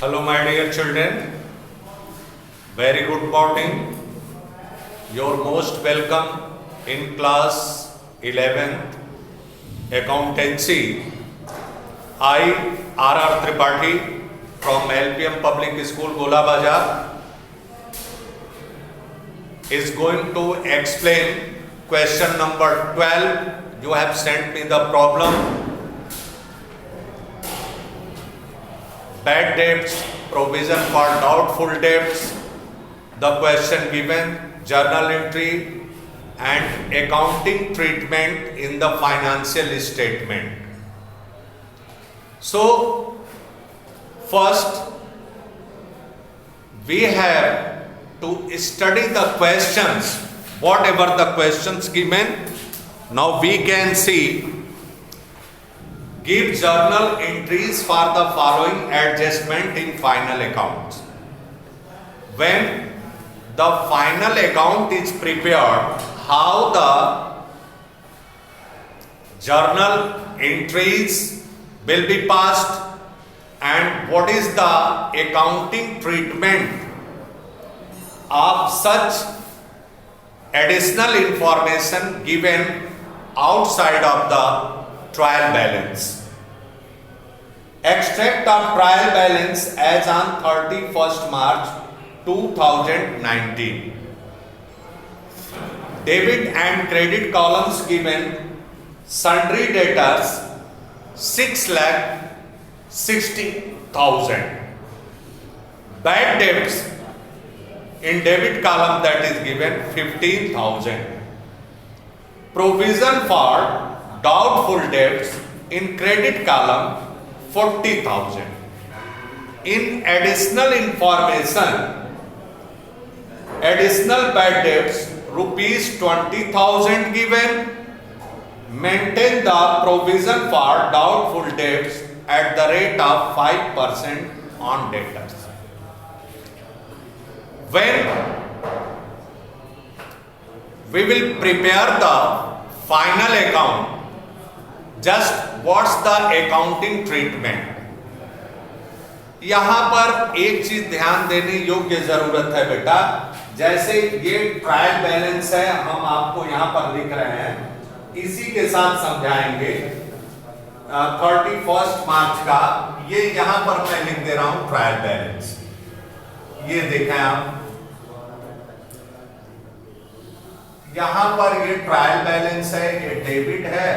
Hello my dear children, very good morning. You're most welcome in class 11th accountancy. I R.R. Tripathi from LPM Public School Gola Bazar is going to explain question number 12. You have sent me the problem. Bad debts, provision for doubtful debts, the question given, journal entry and accounting treatment in the financial statement. So, first we have to study the questions, whatever the questions given. Now we can see. Give journal entries for the following adjustment in final accounts. When the final account is prepared, how the journal entries will be passed and what is the accounting treatment of such additional information given outside of the trial balance. Extract of trial balance as on 31st March 2019. Debit and credit columns given. Sundry debtors 6,60,000. Bad debts in debit column that is given 15,000. Provision for doubtful debts in credit column 40,000. In additional information, additional bad debts rupees 20,000 given. Maintain the provision for doubtful debts at the rate of 5% on debtors. When we will prepare the final account, just what's the accounting treatment? यहां पर एक चीज ध्यान देने योग्य जरूरत है बेटा, जैसे ये ट्रायल बैलेंस है, हम आपको यहां पर लिख रहे हैं, इसी के साथ समझाएंगे 31 मार्च का, ये यहां पर मैं लिख दे रहा हूं ट्रायल बैलेंस. ये देखें आप, यहां पर ये ट्रायल बैलेंस है, ये डेबिट है,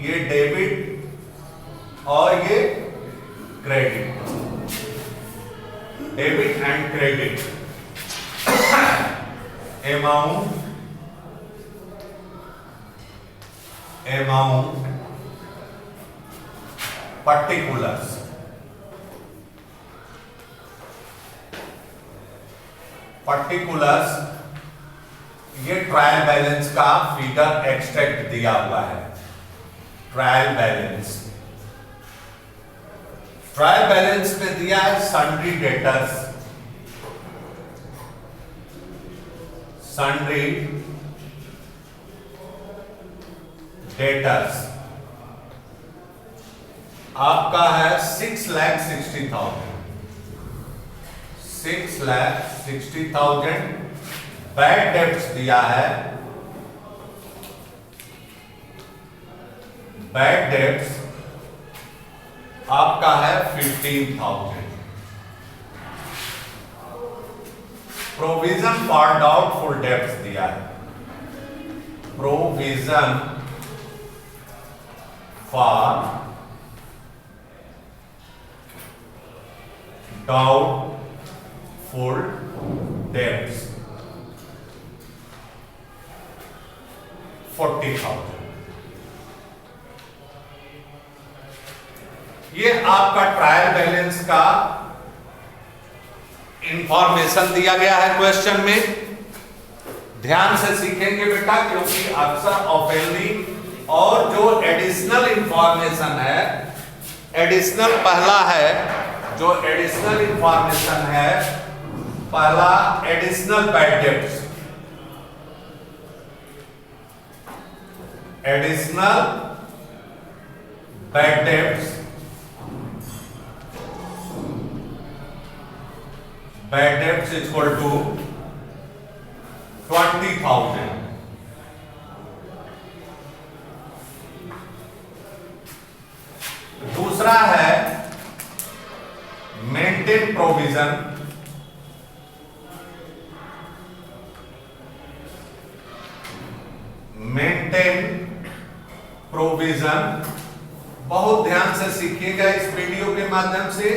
ये डेबिट और ये credit, debit and credit. Amount particulars, ये ट्रायल बैलेंस का फिगर एक्सट्रैक्ट दिया हुआ है. ट्रायल बैलेंस में दिया है सन्ड्री डेटर्स, आपका है 6,60,000. बैड डेब्ट्स दिया है, बैड डेब्ट्स आपका है 15,000. प्रोविजन फॉर डाउटफुल डेब्ट्स दिया है, प्रोविजन फॉर डाउटफुल डेब्ट्स 40,000. ये आपका ट्रायल बैलेंस का इंफॉर्मेशन दिया गया है क्वेश्चन में. ध्यान से सीखेंगे बेटा, क्योंकि अक्सर ऑफेंली और जो एडिशनल इंफॉर्मेशन है, एडिशनल पहला है, जो एडिशनल इंफॉर्मेशन है, पहला additional bad debts, additional bad debts bad debts equal to 20,000। दूसरा है मेंटेन प्रोविजन। मेंटेन प्रोविजन बहुत ध्यान से सीखिएगा इस वीडियो के माध्यम से।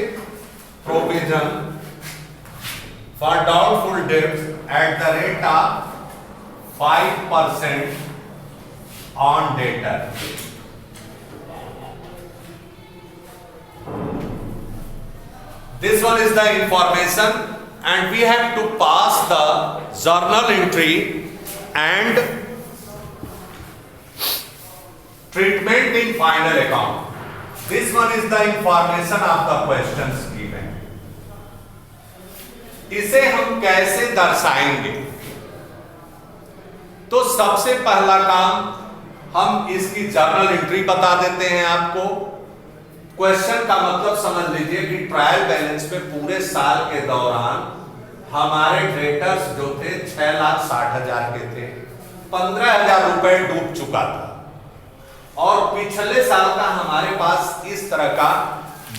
Provision for doubtful debts at the rate of 5% on debtor. This one is the information and we have to pass the journal entry and treatment in final account. This one is the information of the questions given. इसे हम कैसे दर्शाएंगे? तो सबसे पहला काम हम इसकी जर्नल एंट्री बता देते हैं आपको। क्वेश्चन का मतलब समझ लीजिए कि ट्रायल बैलेंस पे पूरे साल के दौरान हमारे डेटर्स जो थे 6,60,000 के थे, 15,000 रुपए डूब चुका था और पिछले साल का हमारे पास इस तरह का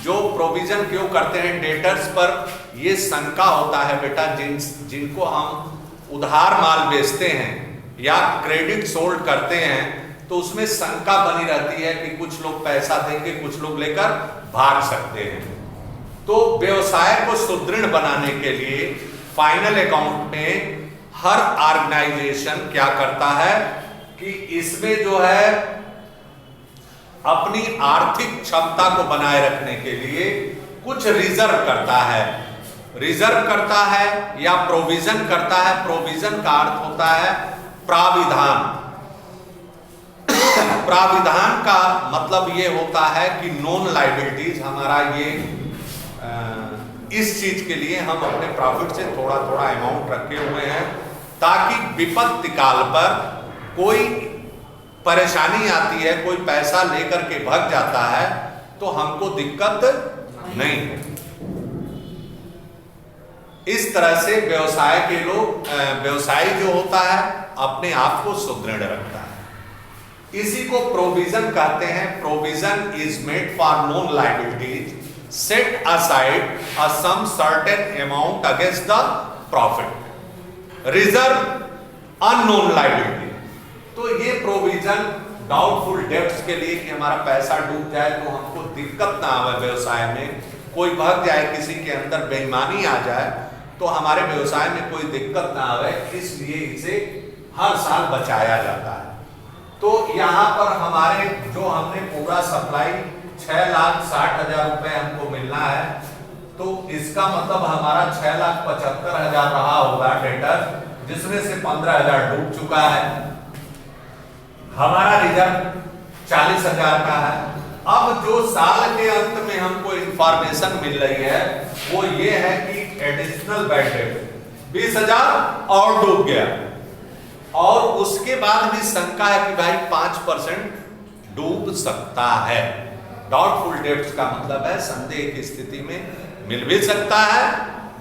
जो प्रोविजन क्यों करते हैं डेटर्स पर, ये शंका होता है बेटा जिनको हम उधार माल बेचते हैं या क्रेडिट सोल्ड करते हैं तो उसमें शंका बनी रहती है कि कुछ लोग पैसा देंगे, कुछ लोग लेकर भाग सकते हैं। तो व्यवसाय को सुदृढ़ बनाने के लिए फाइनल अकाउंट में हर ऑर्गेनाइजेशन क्या करता है कि इसमें जो है अपनी आर्थिक क्षमता को बनाए रखने के लिए कुछ रिजर्व करता है। रिजर्व करता है या प्रोविजन करता है। प्रोविजन का अर्थ होता है प्राविधान। प्राविधान का मतलब ये होता है कि नॉन लायबिलिटीज हमारा ये इस चीज के लिए हम अपने प्रॉफिट से थोड़ा थोड़ा अमाउंट रखे हुए हैं ताकि विपत्ति काल पर कोई परेशानी आती है, कोई पैसा लेकर के भाग जाता है तो हमको दिक्कत नहीं है। इस तरह से व्यवसाय के लोग व्यवसायी जो होता है अपने आप को सुदृढ़ रखता है। इसी को प्रोविजन कहते हैं। Provision is made for known liabilities set aside a sum certain amount against the profit. Reserve unknown liability. तो ये प्रोविजन डाउटफुल डेब्ट्स के लिए कि हमारा पैसा डूब जाए तो हमको दिक्कत ना आवे, व्यवसाय में कोई भाग जाए, किसी के अंदर बेईमानी आ जाए तो हमारे व्यवसाय में कोई दिक्कत ना आवे, इसलिए इसे हर साल बचाया जाता है। तो यहाँ पर हमारे जो हमने पूरा सप्लाई 6,60,000 रुपए हमको मिलना है तो इसका मतलब हमारा 6,75,000 रहा होगा डेटर, जिसमें से 15,000 डूब चुका है। हमारा रिजर्व 40,000 का है। अब जो साल के अंत में हमको इंफॉर्मेशन मिल रही है वो ये है कि एडिशनल बैड डेट 20,000 और डूब गया और उसके बाद भी शंका है कि भाई 5% डूब सकता है। डाउटफुल डेब्ट्स का मतलब है संदेह की स्थिति में मिल भी सकता है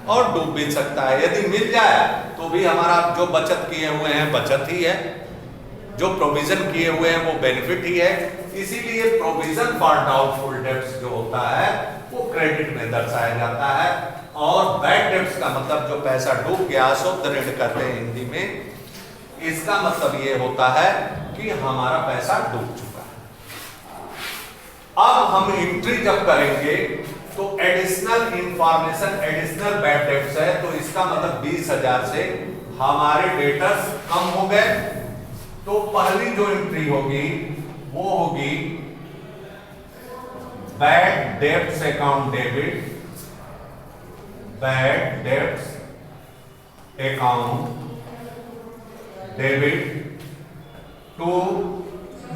और डूब भी सकता है। यदि मिल जाए तो भी हमारा जो बचत किए हुए हैं बचत ही है, जो प्रोविजन किए हुए हैं वो बेनिफिट ही है। इसीलिए प्रोविजन फॉर डाउटफुल डेब्ट्स जो होता है वो क्रेडिट में दर्शाया जाता है और बैड डेब्ट्स का मतलब जो पैसा डूब गया, अशुद्ध ऋण कहते हैं हिंदी में, इसका मतलब ये होता है कि हमारा पैसा डूब चुका है। अब हम एंट्री जब करेंगे तो additional information, additional bad debts है तो इसका मतलब 20,000 से हमारे डेटर्स कम हो गए। तो पहली जो एंट्री होगी वो होगी bad debts account debit, bad debts account debit to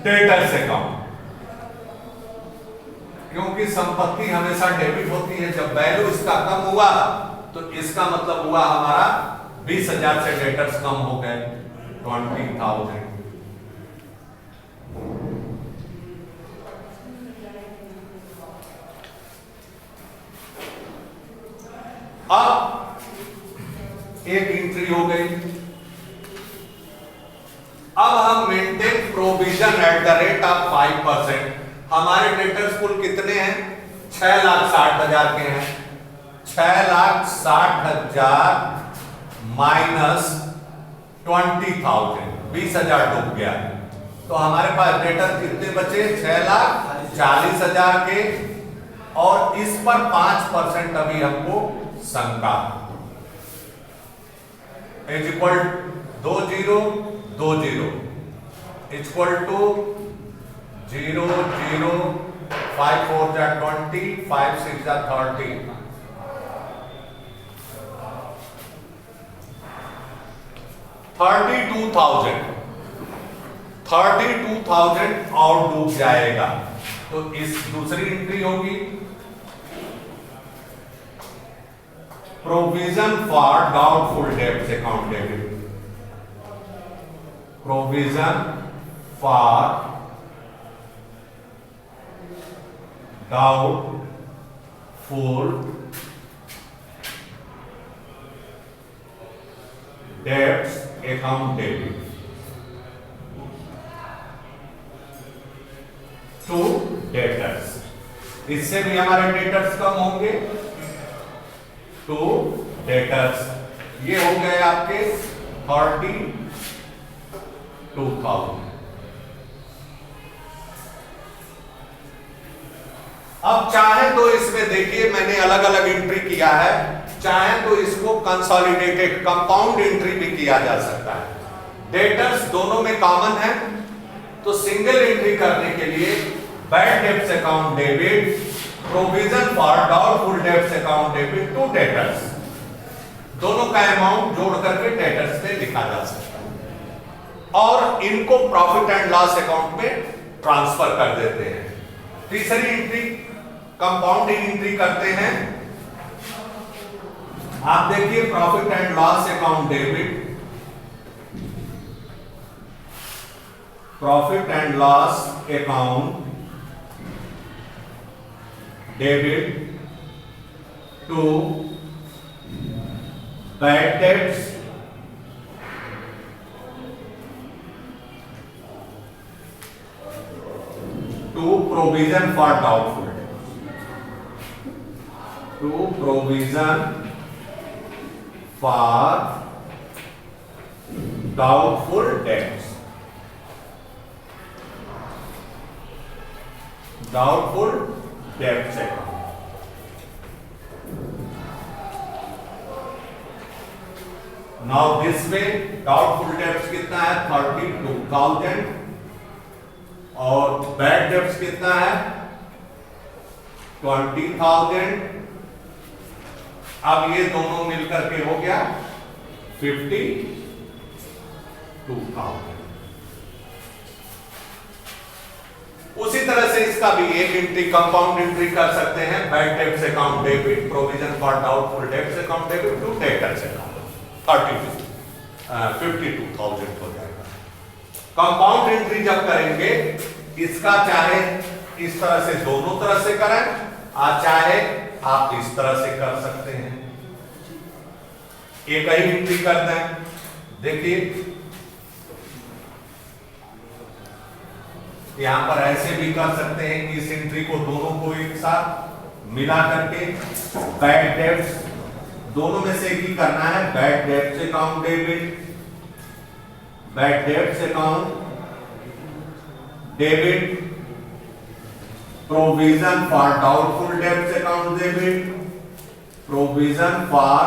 debtors account. क्योंकि संपत्ति हमेशा डेबिट होती है, जब वैल्यू इसका कम हुआ तो इसका मतलब हुआ हमारा 20,000 से डेटर्स कम हो गए 20,000। अब एक एंट्री हो गई। अब हम maintain provision at the rate of 5%। हमारे डेटर्स कुल कितने हैं? 6,60,000 के हैं। 6,60,000 माइनस 20,000, 20,000 डूब गया। तो हमारे पास डेटर कितने बचे? 6,40,000 के, और इस पर 5% अभी हमको शंका। इज इक्वल 2020 इक्वल टू 0 0 5 4 जा 20 5 6 जा 30 32,000 और डूब जाएगा। तो इस दूसरी एंट्री होगी provision for doubtful debts account debit. Provision for doubtful debts account debit to debtors. इससे भी हमारे डेटर्स कम होंगे। टू डेटर्स ये हो गए आपके 32,000। अब चाहे तो इसमें देखिए मैंने अलग अलग एंट्री किया है, चाहे तो इसको कंसोलिडेटेड कंपाउंड एंट्री भी किया जा सकता है। डेटर्स दोनों में कॉमन है, तो सिंगल एंट्री करने के लिए bad debts account debit provision for doubtful debts account debit to debtors, दोनों का अमाउंट जोड़ करके डेटर्स में लिखा जा सकता है, और इनको प्रॉफिट एंड लॉस अकाउंट में ट्रांसफर कर देते हैं। तीसरी एंट्री कंपाउंडिंग एंट्री करते हैं। आप देखिए profit and loss account debit, profit and loss account debit to bad debts to provision for doubtful debts, to provision for doubtful debts, doubtful debts account. Now this way doubtful debts कितना है? 32,000 और bad debts कितना है? 20,000। अब ये दोनों मिलकर के हो गया 52,000। उसी तरह से इसका भी एक एंट्री कंपाउंड एंट्री कर सकते हैं, bad debts account debit provision for doubtful debts account debit to debtors account 52,000 हो जाएगा। कंपाउंड एंट्री जब करेंगे इसका चाहे इस तरह से दोनों तरह से करें, चाहे आप इस तरह से कर सकते हैं, एक ही एंट्री कर दें। देखिए यहां पर ऐसे भी कर सकते हैं कि इस एंट्री को दोनों को एक साथ मिला करके बैड डेब्ट्स दोनों में से एक ही करना है। Bad debts account debit, bad debts account debit provision for doubtful debts account debit, provision for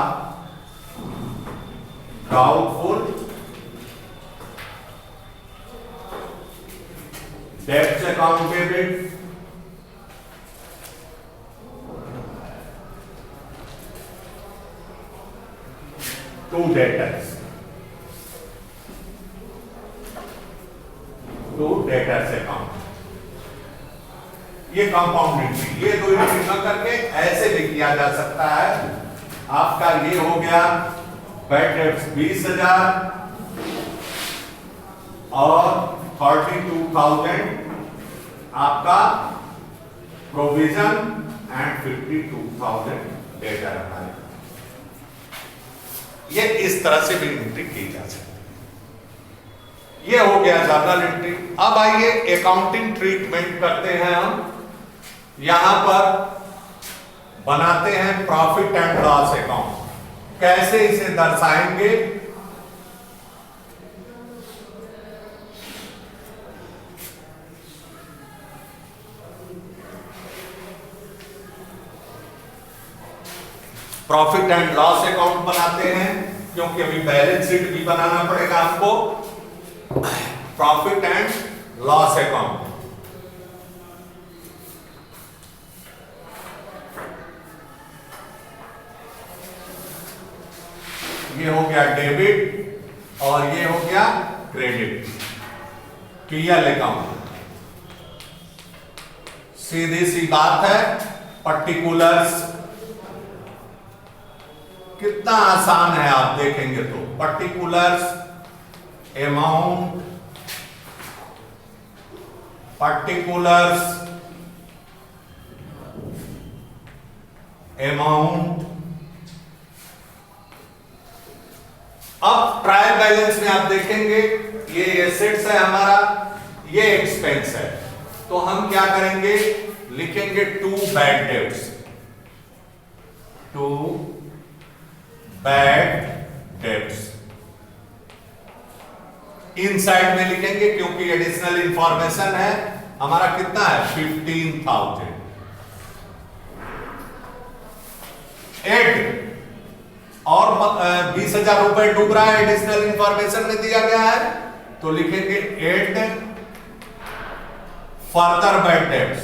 doubtful debts account debit to debtors, to debtors account. ये कंपाउंड एंट्री, ये दो एंट्री न करके ऐसे भी किया जा सकता है। आपका ये हो गया बैड डेब्ट्स 20,000 और 32,000 आपका प्रोविजन एंड 52,000 डेटर हमारे। ये इस तरह से भी एंट्री की जा सकती है। ये हो गया जर्नल एंट्री। अब आइए अकाउंटिंग ट्रीटमेंट करते हैं हम। यहां पर बनाते हैं प्रॉफिट एंड लॉस अकाउंट। कैसे इसे दर्शाएंगे? प्रॉफिट एंड लॉस अकाउंट बनाते हैं, क्योंकि अभी बैलेंस शीट भी बनाना पड़ेगा आपको। प्रॉफिट एंड लॉस अकाउंट, ये हो गया डेबिट और ये हो गया क्रेडिट। पीएल अकाउंट, सीधी सी बात है, पर्टिकुलर्स कितना आसान है आप देखेंगे तो। Particulars, amount, particulars, amount. अब ट्रायल बैलेंस में आप देखेंगे ये एसेट्स है हमारा, ये एक्सपेंस है, तो हम क्या करेंगे? लिखेंगे to bad debts, to bad debts. इन साइड में लिखेंगे क्योंकि एडिशनल इंफॉर्मेशन है हमारा। कितना है? 15,000। एड और 20,000 रुपए डूब रहा है, एडिशनल इंफॉर्मेशन में दिया गया है, तो लिखेंगे add further bad debts,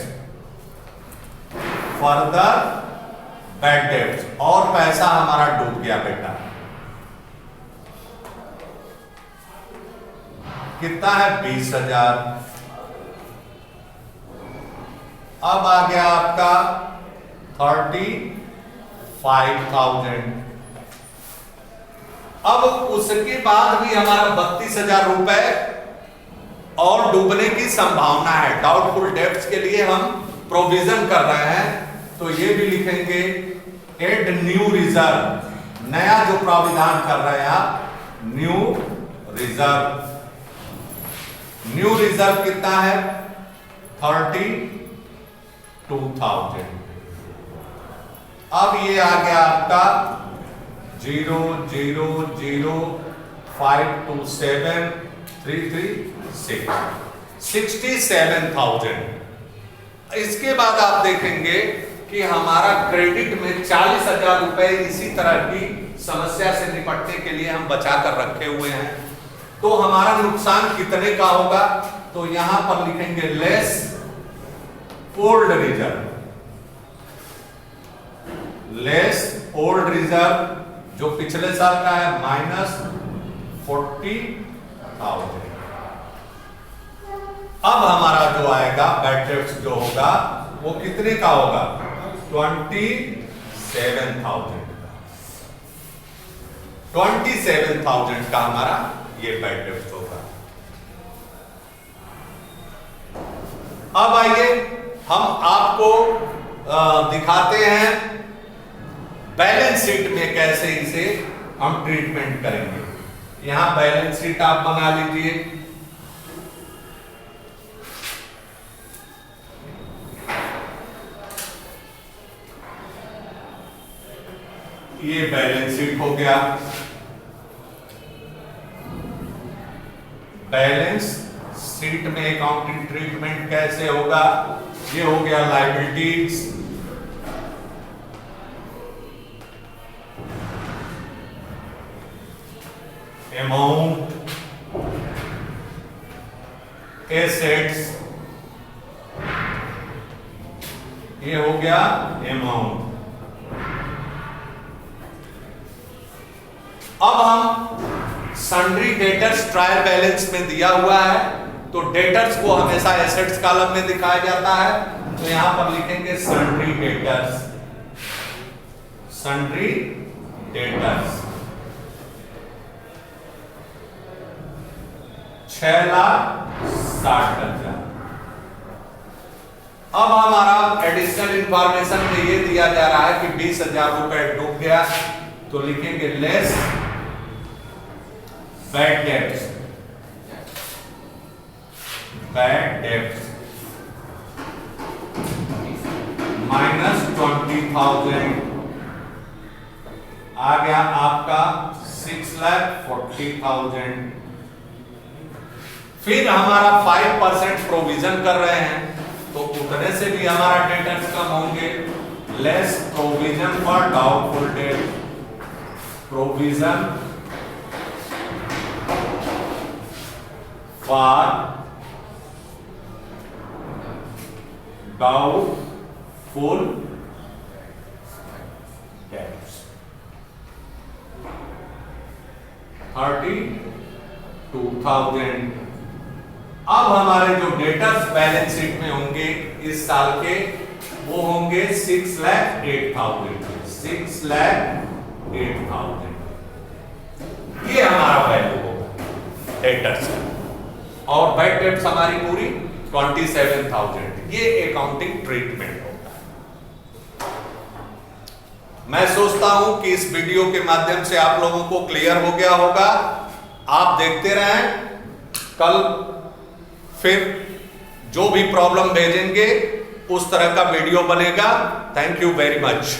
further bad debts. और पैसा हमारा डूब गया बेटा, कितना है? 20,000। अब आ गया आपका 35,000। अब उसके बाद भी हमारा 32,000 रुपए और डूबने की संभावना है। डाउटफुल डेब्ट्स के लिए हम प्रोविजन कर रहे हैं, तो ये भी लिखेंगे एड न्यू रिजर्व। नया जो प्राविधान कर रहे हैं आप, न्यू रिजर्व। न्यू रिजर्व कितना है? 32,000। अब ये आ गया आपका 000527336 67,000। इसके बाद आप देखेंगे कि हमारा क्रेडिट में 40,000 रुपए इसी तरह की समस्या से निपटने के लिए हम बचा कर रखे हुए हैं। तो हमारा नुकसान कितने का होगा? तो यहां पर लिखेंगे less old reserve, less old reserve जो पिछले साल का है -40,000। अब हमारा जो आएगा बैड डेब्ट्स जो होगा वो कितने का होगा? 27,000 का। 27,000 का हमारा ये बैड डेब्ट्स होगा। अब आइए हम आपको दिखाते हैं बैलेंस शीट में कैसे इसे हम ट्रीटमेंट करेंगे। यहां बैलेंस शीट आप बना लीजिए। ये बैलेंस शीट हो गया। बैलेंस शीट में अकाउंटिंग ट्रीटमेंट कैसे होगा? ये हो गया लायबिलिटीज, अमाउंट, एसेट्स, ये हो गया अमाउंट। अब हम सन्ड्री डेटर्स ट्रायल बैलेंस में दिया हुआ है, तो डेटर्स को हमेशा एसेट्स कॉलम में दिखाया जाता है, तो यहां पर लिखेंगे सन्ड्री डेटर्स, सन्ड्री डेटर्स 6,60,000। अब हमारा एडिशनल इंफॉर्मेशन में ये दिया जा रहा है कि 20,000 रुपए डूब गया, तो लिखेंगे less bad debts, bad debts minus 20,000 आ गया आपका 6,40,000। फिर हमारा 5% प्रोविजन कर रहे हैं तो उतने से भी हमारा डेटर्स कम होंगे। Less provision for doubtful debt, provision for doubtful debts 32,000। अब हमारे जो डेटर्स बैलेंस शीट में होंगे इस साल के वो होंगे 6,08,000, 6,08,000। ये हमारा वैल्यू होगा डेटर्स का। और बैड डेट्स हमारी पूरी 27,000। ये अकाउंटिंग ट्रीटमेंट होगा। मैं सोचता हूं कि इस वीडियो के माध्यम से आप लोगों को क्लियर हो गया होगा। आप देखते रहें, कल फिर जो भी प्रॉब्लम भेजेंगे उस तरह का वीडियो बनेगा। Thank you very much.